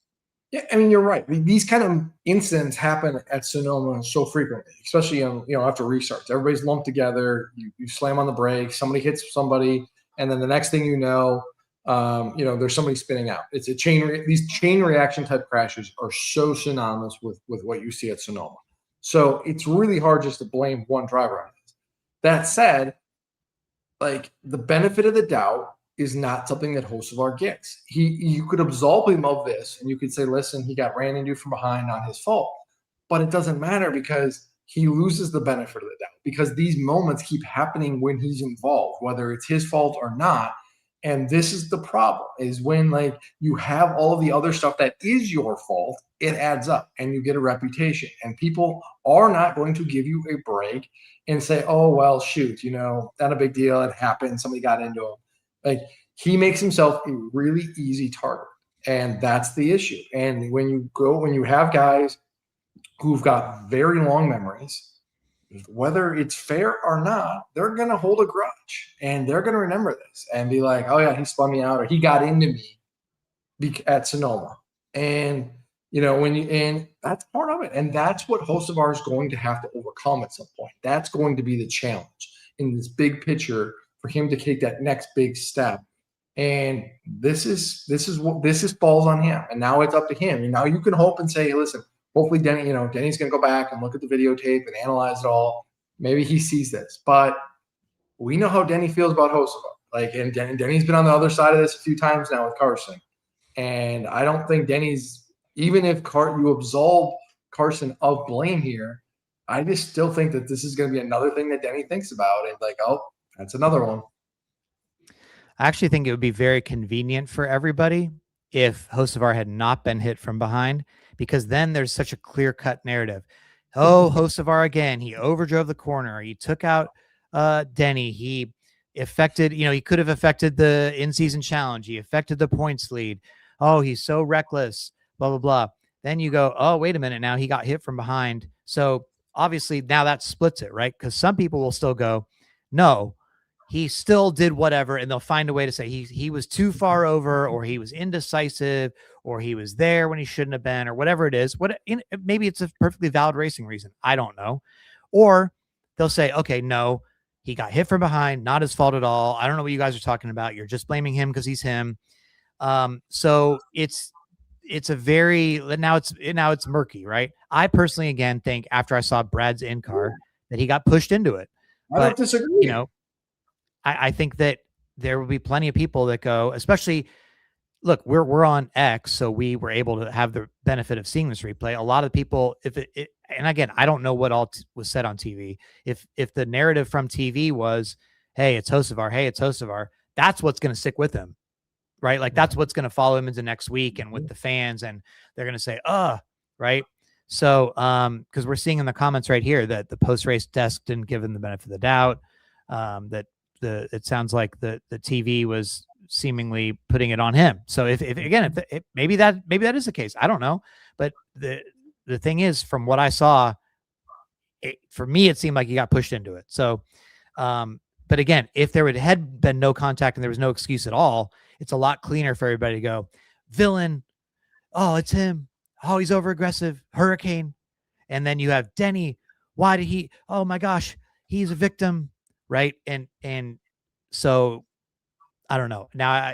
Yeah, I mean, you're right. These kind of incidents happen at Sonoma so frequently, especially after restarts. Everybody's lumped together. You slam on the brakes, somebody hits somebody, and then the next thing you know, there's somebody spinning out. It's a chain. These chain reaction type crashes are so synonymous with what you see at Sonoma. So it's really hard just to blame one driver on this. That said, like, the benefit of the doubt is not something that Hocevar gets. You could absolve him of this, and you could say, listen, he got ran into from behind, not his fault. But it doesn't matter, because he loses the benefit of the doubt, because these moments keep happening when he's involved, whether it's his fault or not. And this is the problem, is when like you have all of the other stuff that is your fault, it adds up and you get a reputation, and people are not going to give you a break and say, oh, well, shoot, not a big deal. It happened. Somebody got into him. Like, he makes himself a really easy target, and that's the issue. And when you have guys who've got very long memories, whether it's fair or not, they're going to hold a grudge, and they're going to remember this and be like, oh yeah, he spun me out, or he got into me at Sonoma. And and that's part of it. And that's what Hocevar is going to have to overcome at some point. That's going to be the challenge in this big picture for him to take that next big step. And this falls on him. And now it's up to him. And now you can hope and say, listen, hopefully Denny's going to go back and look at the videotape and analyze it all. Maybe he sees this. But we know how Denny feels about Hocevar. And Denny's been on the other side of this a few times now with Carson. And I don't think Denny's, even if you absolve Carson of blame here, I just still think that this is going to be another thing that Denny thinks about. And like, oh, that's another one. I actually think it would be very convenient for everybody if Hocevar had not been hit from behind, because then there's such a clear-cut narrative. Oh, Hocevar again. He overdrove the corner. He took out Denny. He affected, he could have affected the in-season challenge. He affected the points lead. Oh, he's so reckless, blah, blah, blah. Then you go, oh, wait a minute. Now he got hit from behind. So obviously now that splits it, right? Because some people will still go, no, he still did whatever, and they'll find a way to say he was too far over, or he was indecisive, or he was there when he shouldn't have been, or whatever it is. Maybe it's a perfectly valid racing reason. I don't know. Or they'll say, okay, no, he got hit from behind, not his fault at all. I don't know what you guys are talking about. You're just blaming him because he's him. So it's a very, now it's murky, right? I personally, again, think after I saw Brad's in-car that he got pushed into it. I don't disagree. I think that there will be plenty of people that go, especially, look, we're on X, so we were able to have the benefit of seeing this replay. A lot of people, and again, I don't know what all was said on TV. If the narrative from TV was, hey, it's Hocevar, that's what's going to stick with him, right? Like, that's what's going to follow him into next week and with the fans, and they're going to say, right? So, because we're seeing in the comments right here that the post-race desk didn't give him the benefit of the doubt, that it sounds like the TV was seemingly putting it on him. So if maybe that is the case, I don't know. But the thing is, from what I saw, for me, it seemed like he got pushed into it. So, but again, if there had been no contact and there was no excuse at all, it's a lot cleaner for everybody to go, villain. Oh, it's him. Oh, he's over aggressive. Hurricane. And then you have Denny. Why did he? Oh my gosh, he's a victim. Right. And so I don't know now,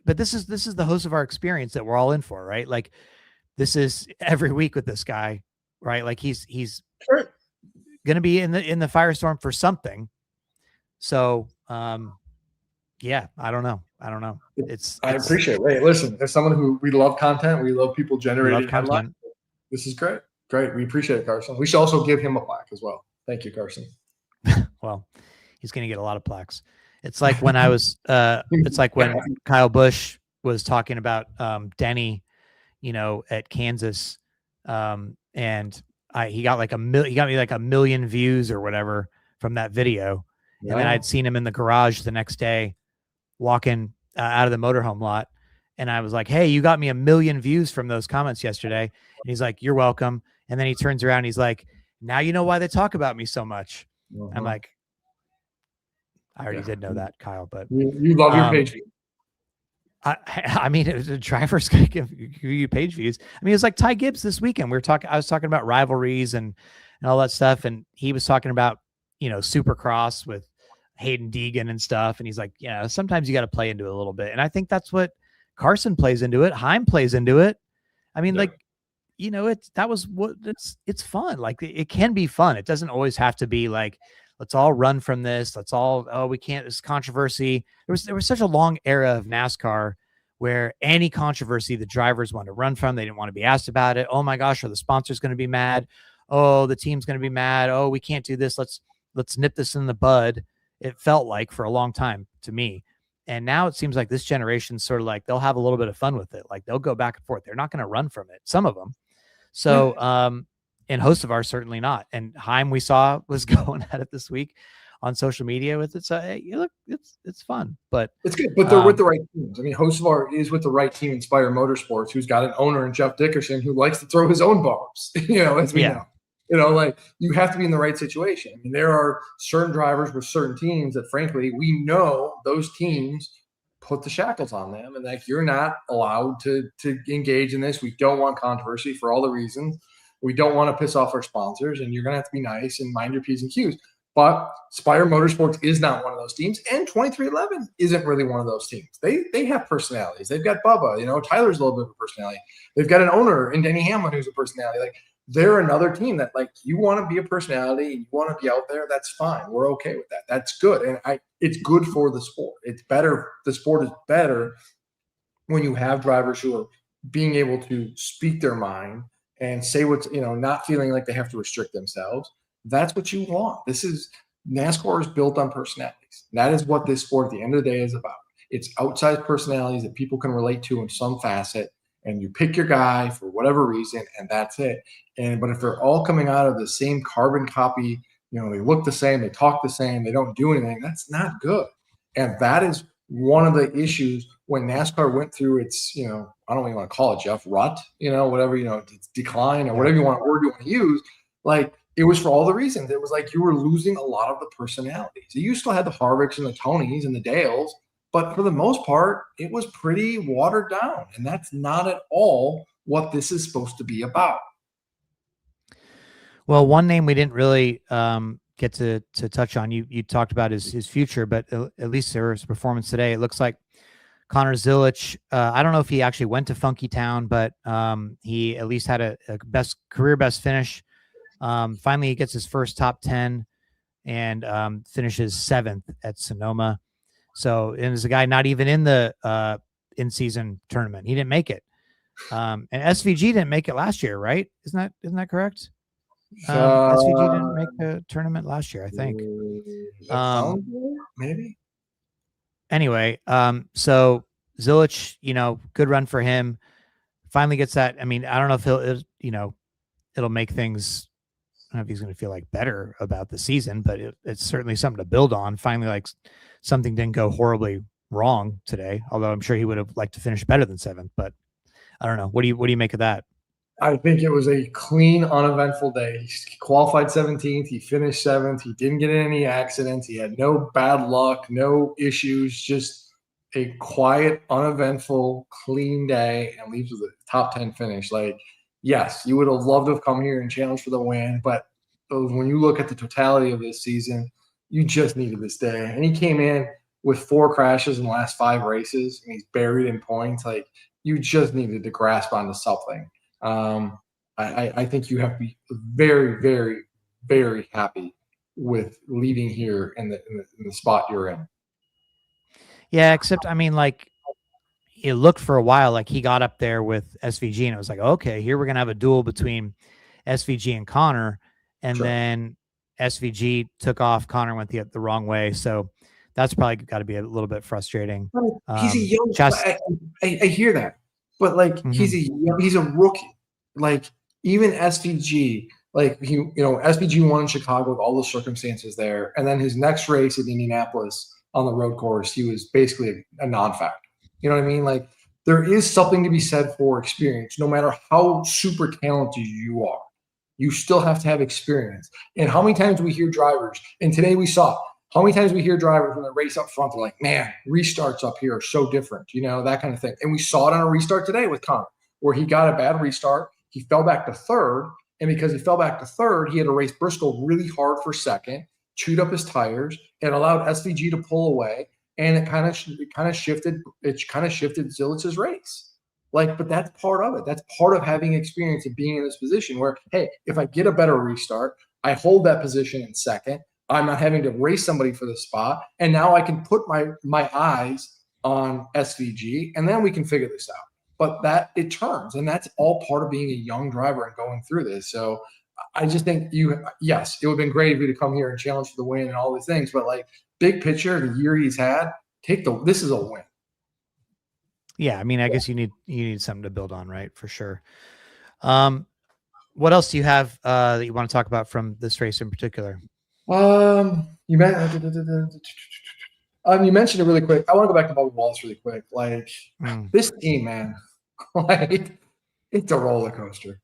but this is the Hocevar experience that we're all in for, right? Like, this is every week with this guy, right? Like, he's Sure. going to be in the firestorm for something. So, yeah, I don't know. I appreciate it. Hey, listen, as someone who we love content, we love people generating headlines. This is great. Great. We appreciate it, Carson. We should also give him a plaque as well. Thank you, Carson. Well, he's going to get a lot of plaques. It's like when I was, it's like when Kyle Busch was talking about Denny, at Kansas, and he got like he got me like 1 million views or whatever from that video, and then I'd seen him in the garage the next day, walking out of the motorhome lot, and I was like, "Hey, you got me 1 million views from those comments yesterday," and he's like, "You're welcome," and then he turns around, and he's like, "Now you know why they talk about me so much." I'm like, I already did know that, Kyle, but you love your page views. I mean, the driver's going to give you page views. I mean, it's like Ty Gibbs this weekend. I was talking about rivalries and all that stuff. And he was talking about, Supercross with Hayden Deegan and stuff. And he's like, sometimes you got to play into it a little bit. And I think that's what Carson plays into it. Heim plays into it. I mean, it's fun. Like it can be fun. It doesn't always have to be like, let's all run from this. We can't, this controversy. There was such a long era of NASCAR where any controversy the drivers wanted to run from, they didn't want to be asked about it. Oh my gosh, are the sponsors going to be mad? Oh, the team's going to be mad. Oh, we can't do this. Let's nip this in the bud. It felt like for a long time to me. And now it seems like this generation's sort of like, they'll have a little bit of fun with it. Like they'll go back and forth. They're not going to run from it. Some of them. So, and hosts of ours certainly not. And Heim we saw was going at it this week on social media with it. So hey, look, it's fun, but it's good. But they're with the right teams. I mean, Hocevar is with the right team, Inspire Motorsports, who's got an owner in Jeff Dickerson who likes to throw his own bombs. As we know. Like you have to be in the right situation. I mean, there are certain drivers with certain teams that, frankly, we know those teams put the shackles on them, and like you're not allowed to engage in this. We don't want controversy for all the reasons. We don't want to piss off our sponsors, and you're going to have to be nice and mind your P's and Q's. But Spire Motorsports is not one of those teams, and 2311 isn't really one of those teams. They have personalities. They've got Bubba, Tyler's a little bit of a personality. They've got an owner in Denny Hamlin who's a personality. Like they're another team that like you want to be a personality and you want to be out there. That's fine. We're okay with that. That's good, and it's good for the sport. It's better. The sport is better when you have drivers who are being able to speak their mind and say what's, not feeling like they have to restrict themselves. That's what you want. NASCAR is built on personalities. That is what this sport at the end of the day is about. It's outsized personalities that people can relate to in some facet, and you pick your guy for whatever reason, and that's it. But if they're all coming out of the same carbon copy, they look the same, they talk the same, they don't do anything, that's not good. And that is one of the issues when NASCAR went through its, I don't even want to call it, Jeff, rut, whatever, its decline or whatever word you want to use, like it was for all the reasons. It was like you were losing a lot of the personalities. You still had the Harvicks and the Tonys and the Dales, but for the most part, it was pretty watered down. And that's not at all what this is supposed to be about. Well, one name we didn't really get to touch on, you talked about his future, but at least there was performance today. It looks like Connor Zilic, I don't know if he actually went to Funky Town, but he at least had a career best finish. Finally, he gets his first top 10 and finishes 7th at Sonoma. So, and there's a guy not even in the in-season tournament. He didn't make it. And SVG didn't make it last year, right? Isn't that correct? SVG didn't make the tournament last year, I think. Maybe. Anyway, so Zilic, good run for him. Finally gets that. I mean, I don't know if it'll make things. I don't know if he's going to feel like better about the season, but it's certainly something to build on. Finally, like something didn't go horribly wrong today, although I'm sure he would have liked to finish better than 7th, but I don't know. What do you make of that? I think it was a clean, uneventful day. He qualified 17th. He finished 7th. He didn't get in any accidents. He had no bad luck, no issues, just a quiet, uneventful, clean day and leaves with a top 10 finish. Like, yes, you would have loved to have come here and challenged for the win, but when you look at the totality of this season, you just needed this day. And he came in with 4 crashes in the last 5 races, and he's buried in points. Like, you just needed to grasp onto something. I think you have to be very, very, very happy with leaving here in the spot you're in. Yeah, except I mean, like it looked for a while like he got up there with SVG, and it was like, okay, here we're gonna have a duel between SVG and Connor, and Sure. then SVG took off. Connor went the wrong way, so that's probably got to be a little bit frustrating. He's a young. Chas- I hear that, but like Mhm. he's a rookie. Like even SVG, like SVG won in Chicago with all the circumstances there, and then his next race in Indianapolis on the road course, he was basically a non-factor. You know what I mean? Like there is something to be said for experience, no matter how super talented you are. You still have to have experience. And how many times we hear drivers, and today we saw how many times we hear drivers when they race up front, they're like, man, restarts up here are so different, that kind of thing. And we saw it on a restart today with Connor, where he got a bad restart. He fell back to third. And because he fell back to third, he had to race Bristol really hard for second, chewed up his tires, and allowed SVG to pull away. And it kind of shifted Zilich's race. But that's part of it. That's part of having experience and being in this position where, hey, if I get a better restart, I hold that position in second. I'm not having to race somebody for the spot. And now I can put my eyes on SVG, and then we can figure this out. But that it turns, and that's all part of being a young driver and going through this. So I just think yes, it would have been great of you to come here and challenge for the win and all these things. But like big picture, the year he's had, this is a win. Yeah, I mean, I guess you need something to build on, right? For sure. What else do you have that you want to talk about from this race in particular? You mentioned it really quick. I want to go back to Bubba Wallace really quick. Like this team, man, like it's a roller coaster.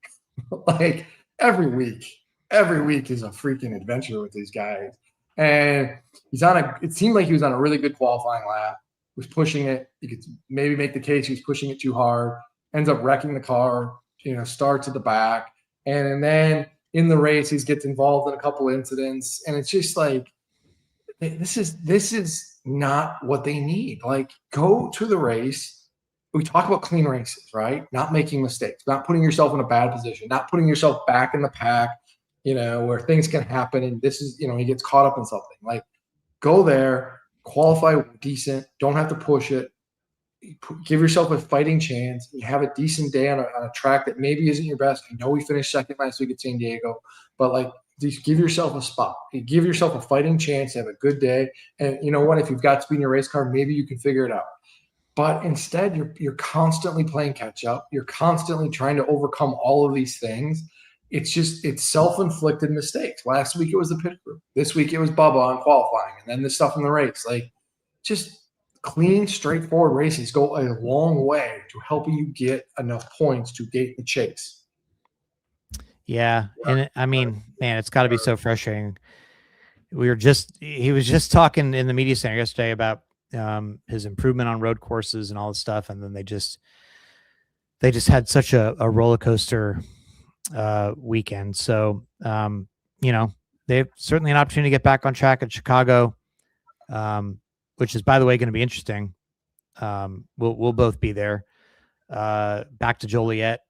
Like every week is a freaking adventure with these guys. And it seemed like he was on a really good qualifying lap, was pushing it. You could maybe make the case he was pushing it too hard, ends up wrecking the car, starts at the back. And then in the race, he gets involved in a couple of incidents. And it's just like, this is not what they need. Like, go to the race. We talk about clean races, right? Not making mistakes, not putting yourself in a bad position, not putting yourself back in the pack, where things can happen. And this is, he gets caught up in something. Like, go there, qualify decent, don't have to push it, give yourself a fighting chance. You have a decent day on a track that maybe isn't your best. I know we finished second last week at San Diego, but like, just give yourself a spot. Give yourself a fighting chance to have a good day. And you know what? If you've got speed in your race car, maybe you can figure it out. But instead, you're constantly playing catch up. You're constantly trying to overcome all of these things. It's self-inflicted mistakes. Last week it was the pit crew. This week it was Bubba on qualifying, and then the stuff in the race. Like, just clean, straightforward races go a long way to helping you get enough points to gate the chase. Yeah. And I mean, man, it's got to be so frustrating. He was just talking in the media center yesterday about his improvement on road courses and all this stuff. And then they just had such a roller coaster weekend. So, they have certainly an opportunity to get back on track at Chicago, which is, by the way, going to be interesting. We'll both be there. Back to Joliet.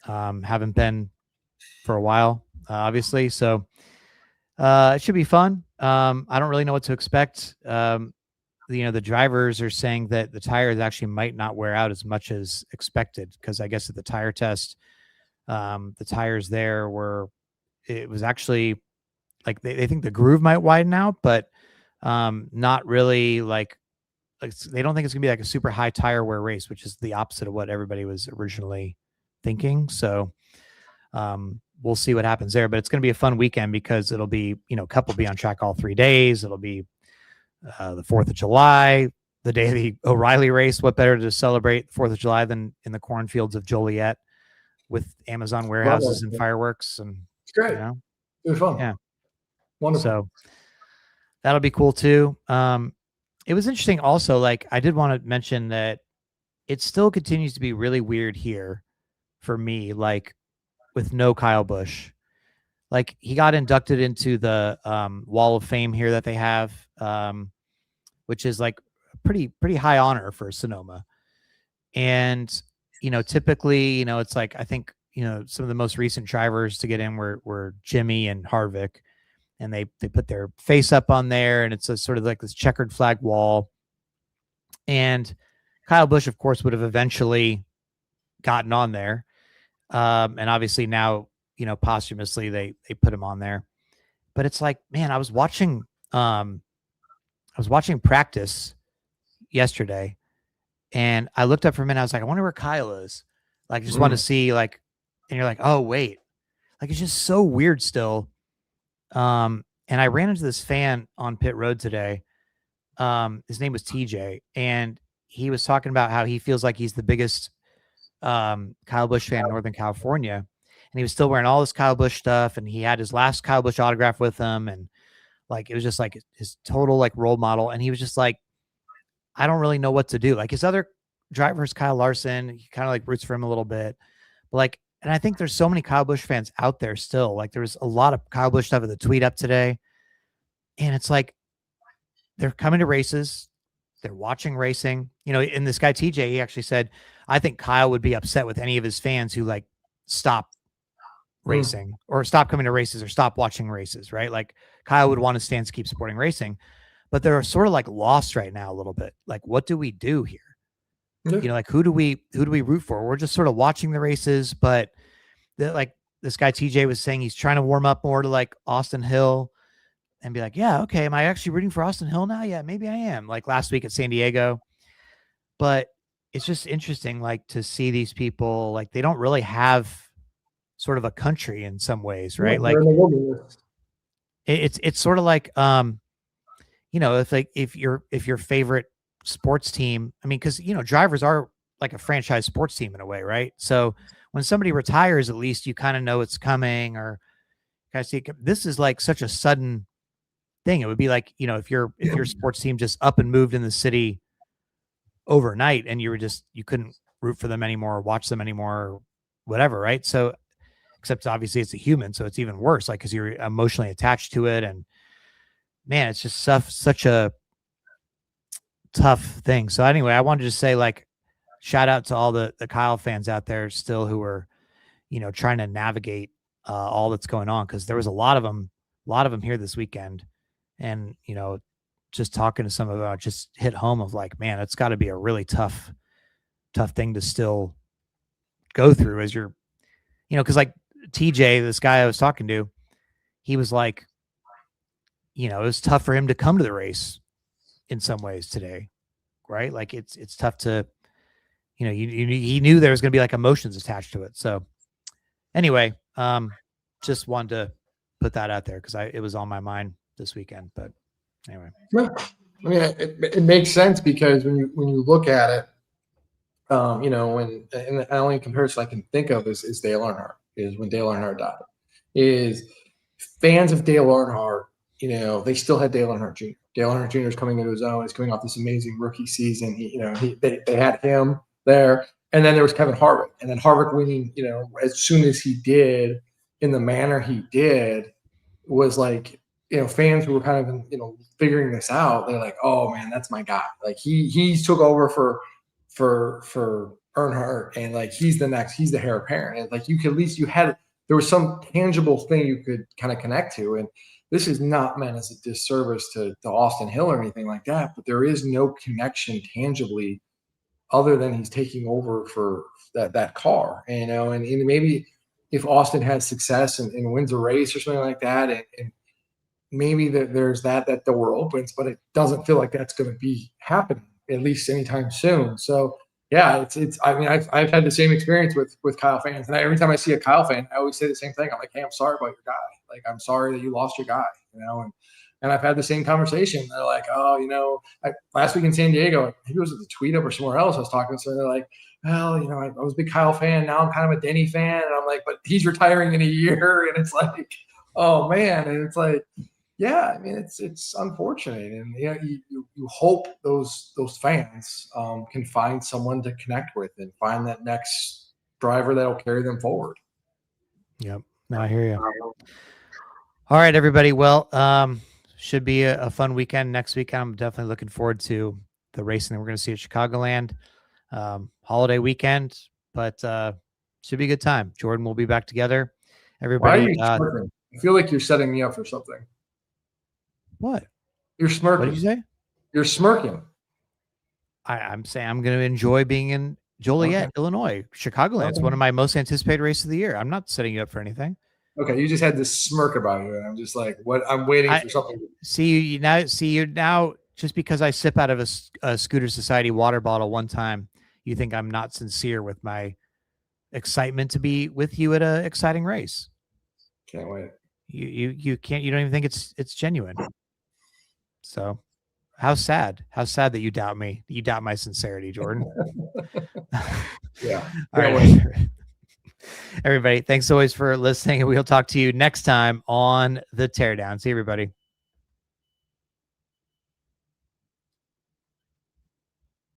Haven't been for a while, obviously. So it should be fun. I don't really know what to expect. The drivers are saying that the tires actually might not wear out as much as expected, because I guess at the tire test, the tires there it was actually like they think the groove might widen out, but not really like they don't think it's gonna be like a super high tire wear race, which is the opposite of what everybody was originally thinking. So we'll see what happens there, but it's going to be a fun weekend because it'll be, Cup will be on track all 3 days. It'll be the 4th of July, the day of the O'Reilly race. What better to celebrate the 4th of July than in the cornfields of Joliet with Amazon warehouses and fireworks? And it's great. It's fun. Yeah. Wonderful. So that'll be cool too. It was interesting also, like I did want to mention that it still continues to be really weird here for me, like with no Kyle Busch. Like he got inducted into the Wall of Fame here that they have, which is like a pretty high honor for Sonoma. And, typically, it's like, I think, some of the most recent drivers to get in were Jimmy and Harvick, and they put their face up on there, and it's a sort of like this checkered flag wall. And Kyle Busch, of course, would have eventually gotten on there. And obviously now posthumously they put him on there. But it's like, man, I was watching practice yesterday, and I looked up for a minute. I was like, I wonder where Kyle is. Like, I just want to see, like, and you're like, oh wait, like it's just so weird still. And I ran into this fan on pit road today. His name was TJ, and he was talking about how he feels like he's the biggest Kyle Busch fan in Northern California. And he was still wearing all this Kyle Busch stuff, and he had his last Kyle Busch autograph with him, and like it was just like his total like role model. And he was just like, I don't really know what to do. Like his other drivers, Kyle Larson, he kind of like roots for him a little bit. But like, and I think there's so many Kyle Busch fans out there still. Like there was a lot of Kyle Busch stuff at the tweet up today. And it's like they're coming to races, they're watching racing. And this guy TJ, he actually said, I think Kyle would be upset with any of his fans who like stop racing or stop coming to races or stop watching races, right? Like Kyle would want his fans to keep supporting racing, but they're sort of like lost right now a little bit. Like, what do we do here? Like who do we root for? We're just sort of watching the races, but like this guy TJ was saying, he's trying to warm up more to like Austin Hill and be like, yeah, okay, am I actually rooting for Austin Hill now? Yeah, maybe I am. Like last week at San Diego. But it's just interesting, like to see these people, like they don't really have sort of a country in some ways, right? Like it's sort of like if your favorite sports team, I mean, because drivers are like a franchise sports team in a way, right? So when somebody retires, at least you kind of know it's coming, or kind of see it. This is like such a sudden thing. It would be like, if your sports team just up and moved in the city overnight and you couldn't root for them anymore or watch them anymore or whatever, right? So except obviously it's a human, so it's even worse, like because you're emotionally attached to it. And man, it's just such a tough thing. So anyway, I wanted to say, like, shout out to all the Kyle fans out there still who are trying to navigate all that's going on, because there was a lot of them here this weekend. And just talking to some of them, just hit home of like, man, it's got to be a really tough thing to still go through as you're, because like TJ, this guy I was talking to, he was like, it was tough for him to come to the race in some ways today, right? Like it's tough to, he knew there was going to be like emotions attached to it. So anyway, just wanted to put that out there because it was on my mind this weekend. But anyway, yeah. I mean, it makes sense because when you look at it, when and the only comparison I can think of is Dale Earnhardt. Is when Dale Earnhardt died. Is fans of Dale Earnhardt, they still had Dale Earnhardt Jr. Dale Earnhardt Jr. is coming into his own. He's coming off this amazing rookie season. They had him there, and then there was Kevin Harvick, and then Harvick winning, as soon as he did, in the manner he did, was like, fans who were kind of, figuring this out, they're like, oh man, that's my guy. Like he took over for Earnhardt, and like he's the heir apparent. And like there was some tangible thing you could kind of connect to. And this is not meant as a disservice to Austin Hill or anything like that, but there is no connection tangibly other than he's taking over for that car, and maybe if Austin has success and wins a race or something like that, and maybe there's that door opens, but it doesn't feel like that's going to be happening at least anytime soon. So yeah, it's. I mean, I've had the same experience with Kyle fans, and every time I see a Kyle fan, I always say the same thing. I'm like, hey, I'm sorry about your guy. Like, I'm sorry that you lost your guy. And I've had the same conversation. They're like, oh, last week in San Diego, I think it was at the Tweet Up or somewhere else. I was talking to someone. They're like, well, I was a big Kyle fan. Now I'm kind of a Denny fan. And I'm like, but he's retiring in a year. And it's like, oh man. And it's like, yeah, I mean, it's unfortunate. And you hope those fans can find someone to connect with and find that next driver that'll carry them forward. Yep. No, I hear you. All right, everybody. Well, should be a fun weekend next weekend. I'm definitely looking forward to the racing that we're going to see at Chicagoland. Holiday weekend, but should be a good time. Jordan will be back together. Everybody. Why are you smirking? I feel like you're setting me up for something. What? You're smirking. What did you say? You're smirking. I'm saying I'm going to enjoy being Joliet, Okay. Illinois, Chicagoland. It's one of Okay. my most anticipated races of the year. I'm not setting you up for anything. Okay. You just had this smirk about you, and I'm just like, what? I'm waiting I for something. see you now. Just because I sip out of a Scooter Society water bottle one time, you think I'm not sincere with my excitement to be with you at a exciting race. Can't wait. You can't. You don't even think it's genuine. So how sad that you doubt me. You doubt my sincerity, Jordan. Yeah. All Can't right. wait. Everybody, thanks always for listening, and we'll talk to you next time on the Teardown. See you, everybody.